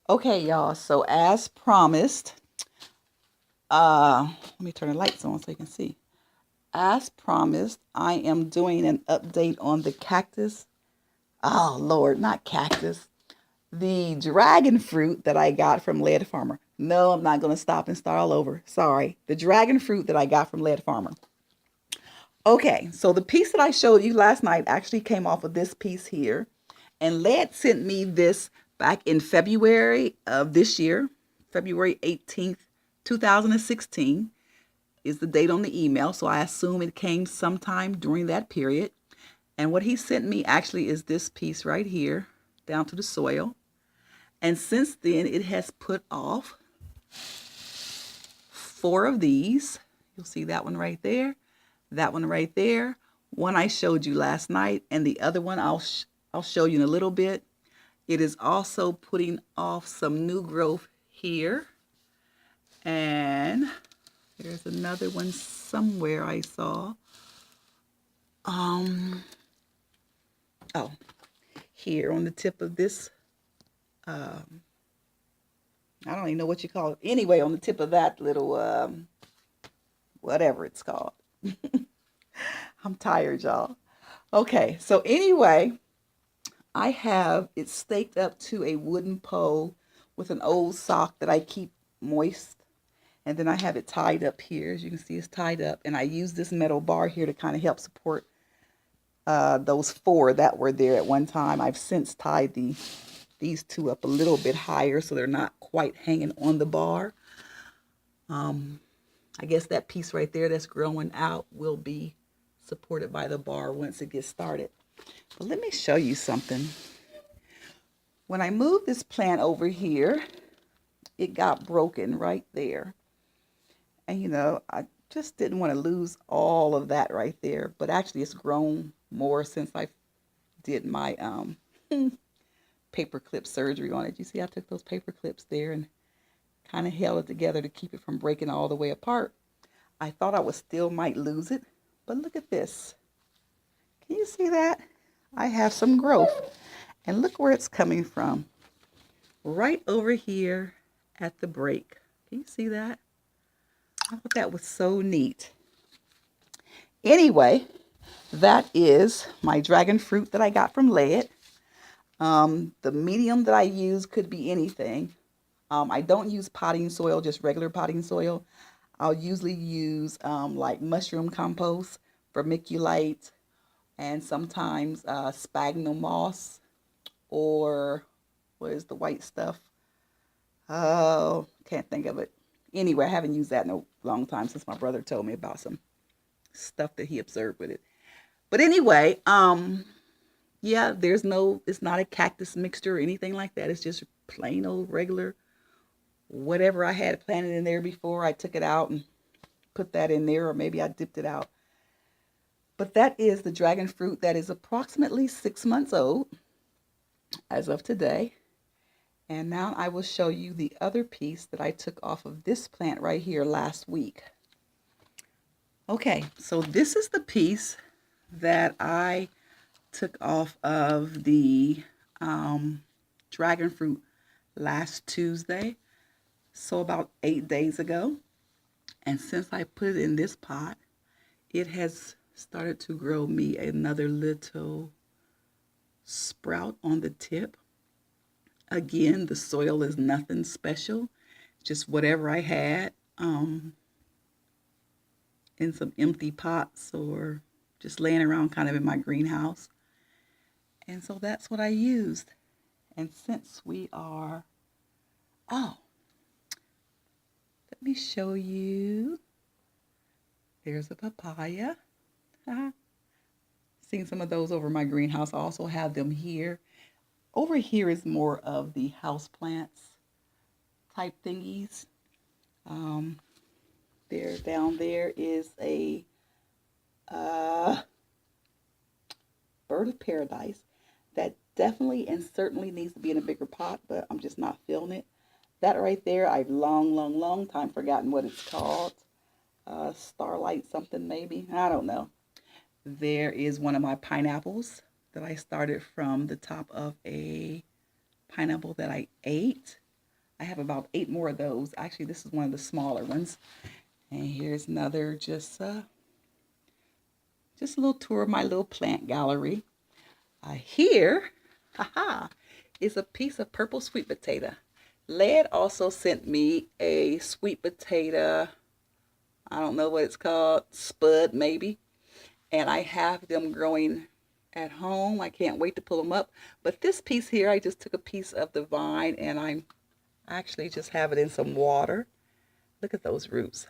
Okay, y'all. So as promised, let me turn the lights on so you can see. As promised, I am doing an update on the cactus. Oh Lord, not cactus. The dragon fruit that I got from Lead Farmer. No, I'm not gonna stop and start all over. Sorry. The dragon fruit that I got from Lead Farmer. Okay, so the piece that I showed you last night actually came off of this piece here. And Led sent me this back in February of this year, February 18th, 2016 is the date on the email. So I assume it came sometime during that period. And what he sent me actually is this piece right here down to the soil. And since then, it has put off four of these. You'll see that one right there, that one right there, one I showed you last night, and the other one I'll show you in a little bit. It is also putting off some new growth here. And there's another one somewhere I saw. Um, oh, here on the tip of this, um, I don't even know what you call it. Anyway, on the tip of that little, whatever it's called. I'm tired, y'all. Okay, so anyway, I have it staked up to a wooden pole with an old sock that I keep moist. And then I have it tied up here. As you can see, it's tied up. And I use this metal bar here to kind of help support those four that were there at one time. I've since tied these two up a little bit higher so they're not quite hanging on the bar. Um, I guess that piece right there that's growing out will be supported by the bar once it gets started. But let me show you something. When I moved this plant over here, it got broken right there. And I just didn't want to lose all of that right there. But actually, it's grown more since I did my paper clip surgery on it. You see, I took those paper clips there and kind of held it together to keep it from breaking all the way apart. I thought I would still might lose it, but look at this. Can you see that? I have some growth. And look where it's coming from. Right over here at the break. Can you see that? I thought that was so neat. Anyway, that is my dragon fruit that I got from Lead. The medium that I use could be anything. I don't use potting soil, just regular potting soil. I'll usually use like mushroom compost, vermiculite, and sometimes sphagnum moss, or what is the white stuff? Oh, can't think of it. Anyway, I haven't used that in a long time since my brother told me about some stuff that he observed with it. But anyway, yeah, it's not a cactus mixture or anything like that. It's just plain old regular whatever I had planted in there before. I took it out and put that in there, or maybe I dipped it out. But that is the dragon fruit that is approximately 6 months old as of today. And now I will show you the other piece that I took off of this plant right here last week. Okay, so this is the piece that I took off of the dragon fruit last Tuesday, so about 8 days ago. And since I put it in this pot, it has started to grow me another little sprout on the tip. Again, the soil is nothing special, just whatever I had in some empty pots or just laying around kind of in my greenhouse. And so that's what I used. And since we are, oh, let me show you. There's a papaya. Seen some of those over my greenhouse. I also have them here. Over here is more of the house plants type thingies. Um, there, down there is a bird of paradise that definitely and certainly needs to be in a bigger pot, but I'm just not feeling it. That right there, I've long time forgotten what it's called. Starlight something maybe. I don't know. There is one of my pineapples that I started from the top of a pineapple that I ate. I have about 8 more of those. Actually, this is one of the smaller ones. And here's another just a little tour of my little plant gallery. Here, haha, is a piece of purple sweet potato. Led also sent me a sweet potato, I don't know what it's called, spud maybe. And I have them growing at home. I can't wait to pull them up. But this piece here, I just took a piece of the vine and I actually just have it in some water. Look at those roots.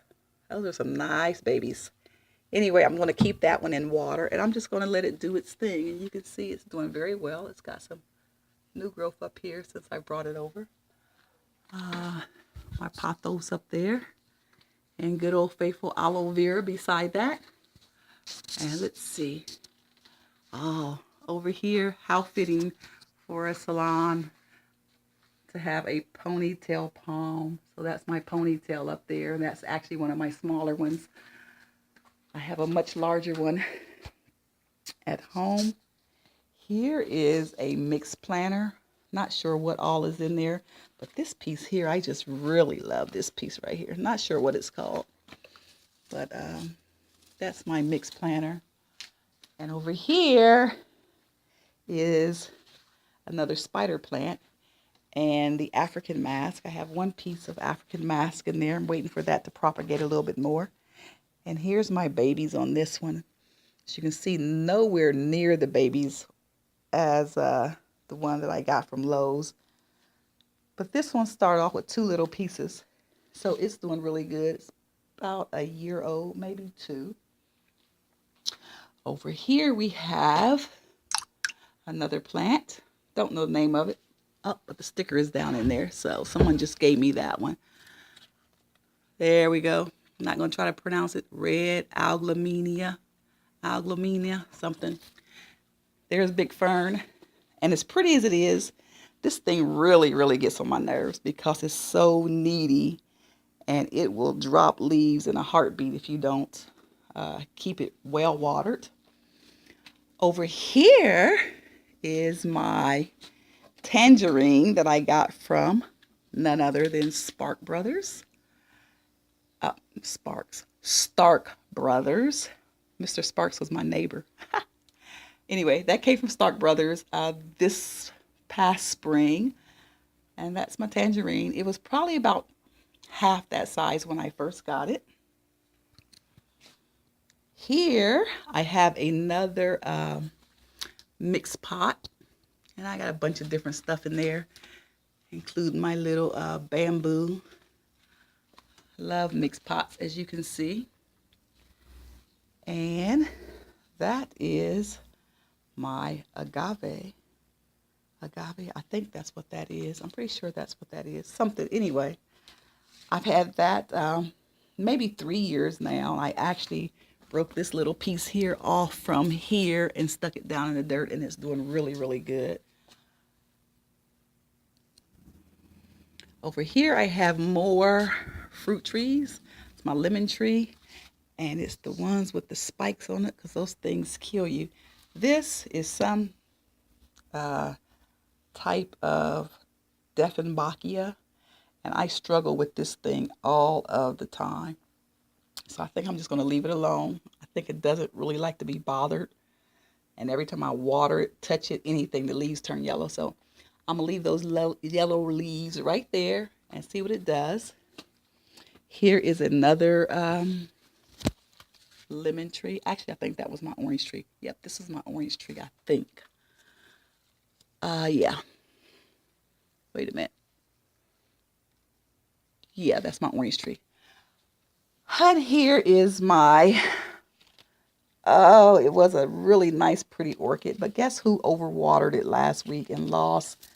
Those are some nice babies. Anyway, I'm going to keep that one in water and I'm just going to let it do its thing. And you can see it's doing very well. It's got some new growth up here since I brought it over. My pothos up there. And good old faithful aloe vera beside that. And let's see. Oh, over here, how fitting for a salon to have a ponytail palm. So that's my ponytail up there. And that's actually one of my smaller ones. I have a much larger one at home. Here is a mixed planter. Not sure what all is in there, but this piece here, I just really love this piece right here. Not sure what it's called, but that's my mixed planter. And over here is another spider plant and the African mask. I have one piece of African mask in there. I'm waiting for that to propagate a little bit more. And here's my babies on this one. As you can see, nowhere near the babies as the one that I got from Lowe's. But this one started off with 2 little pieces. So it's doing really good. It's about a year old, maybe 2. Over here we have another plant. Don't know the name of it. Oh, but the sticker is down in there. So someone just gave me that one. There we go. I'm not going to try to pronounce it. Red aglaumenia, something. There's Big Fern. And as pretty as it is, this thing really, really gets on my nerves because it's so needy and it will drop leaves in a heartbeat if you don't keep it well watered. Over here is my tangerine that I got from none other than Stark Brothers. Mr. Sparks was my neighbor. Anyway, that came from Stark Brothers this past spring. And that's my tangerine. It was probably about half that size when I first got it. Here I have another mixed pot. And I got a bunch of different stuff in there, including my little bamboo. Love mixed pots, as you can see. And that is my agave. I think that's what that is. I'm pretty sure that's what that is. Something. Anyway, I've had that maybe 3 years now. I actually broke this little piece here off from here and stuck it down in the dirt, and it's doing really, really good. Over here I have more fruit trees. It's my lemon tree, and it's the ones with the spikes on it because those things kill you. This is some type of Dieffenbachia, and I struggle with this thing all of the time. So I think I'm just going to leave it alone. I think it doesn't really like to be bothered. And every time I water it, touch it, anything, the leaves turn yellow. So I'm going to leave those yellow leaves right there and see what it does. Here is another lemon tree. Actually, I think that was my orange tree. Yep, this is my orange tree, I think. Yeah. Wait a minute. Yeah, that's my orange tree. And here is my, it was a really nice, pretty orchid. But guess who overwatered it last week and lost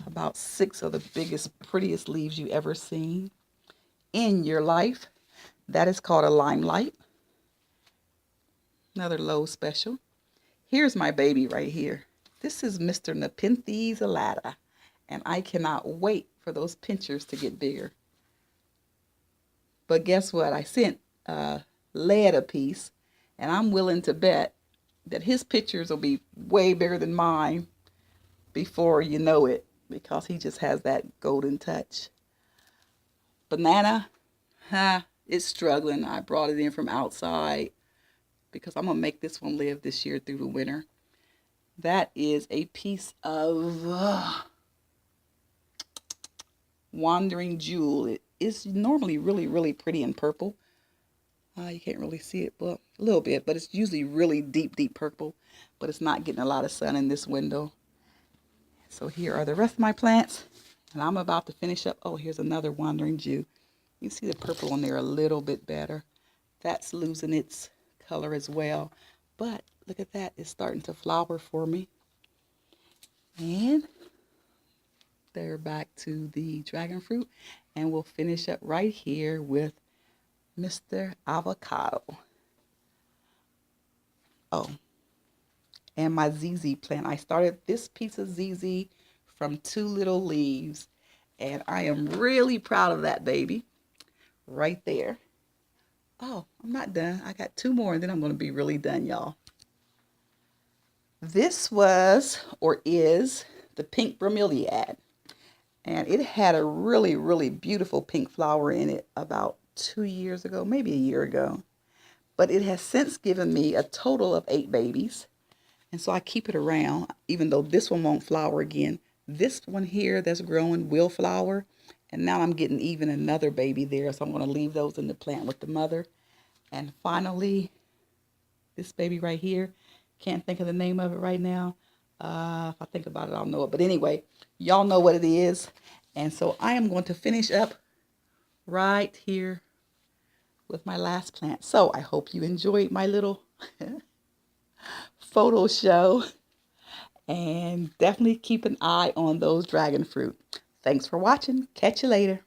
about 6 of the biggest, prettiest leaves you ever seen in your life? That is called a limelight. Another Lowe's special. Here's my baby right here. This is Mr. Nepenthes alata. And I cannot wait for those pinchers to get bigger. But guess what? I sent Led a piece, and I'm willing to bet that his pictures will be way bigger than mine before you know it, because he just has that golden touch. Banana, it's struggling. I brought it in from outside because I'm going to make this one live this year through the winter. That is a piece of Wandering Jewel. It is normally really, really pretty in purple. You can't really see it, but a little bit, but it's usually really deep, deep purple, but it's not getting a lot of sun in this window. So here are the rest of my plants, and I'm about to finish up. Oh, here's another Wandering Jew. You see the purple on there a little bit better. That's losing its color as well, but look at that. It's starting to flower for me. And they're back to the dragon fruit, and we'll finish up right here with Mr. Avocado. Oh, and my ZZ plant. I started this piece of ZZ from 2 little leaves, and I am really proud of that baby right there. Oh, I'm not done. I got 2 more, and then I'm going to be really done, y'all. This was, or is, the pink bromeliad, and it had a really, really beautiful pink flower in it about 2 years ago, maybe a year ago. But it has since given me a total of 8 babies. And so I keep it around, even though this one won't flower again. This one here that's growing will flower. And now I'm getting even another baby there. So I'm going to leave those in the plant with the mother. And finally, this baby right here. Can't think of the name of it right now. If I think about it, I'll know it. But anyway, y'all know what it is. And so I am going to finish up right here with my last plant. So I hope you enjoyed my little photo show, and definitely keep an eye on those dragon fruit. Thanks for watching. Catch you later.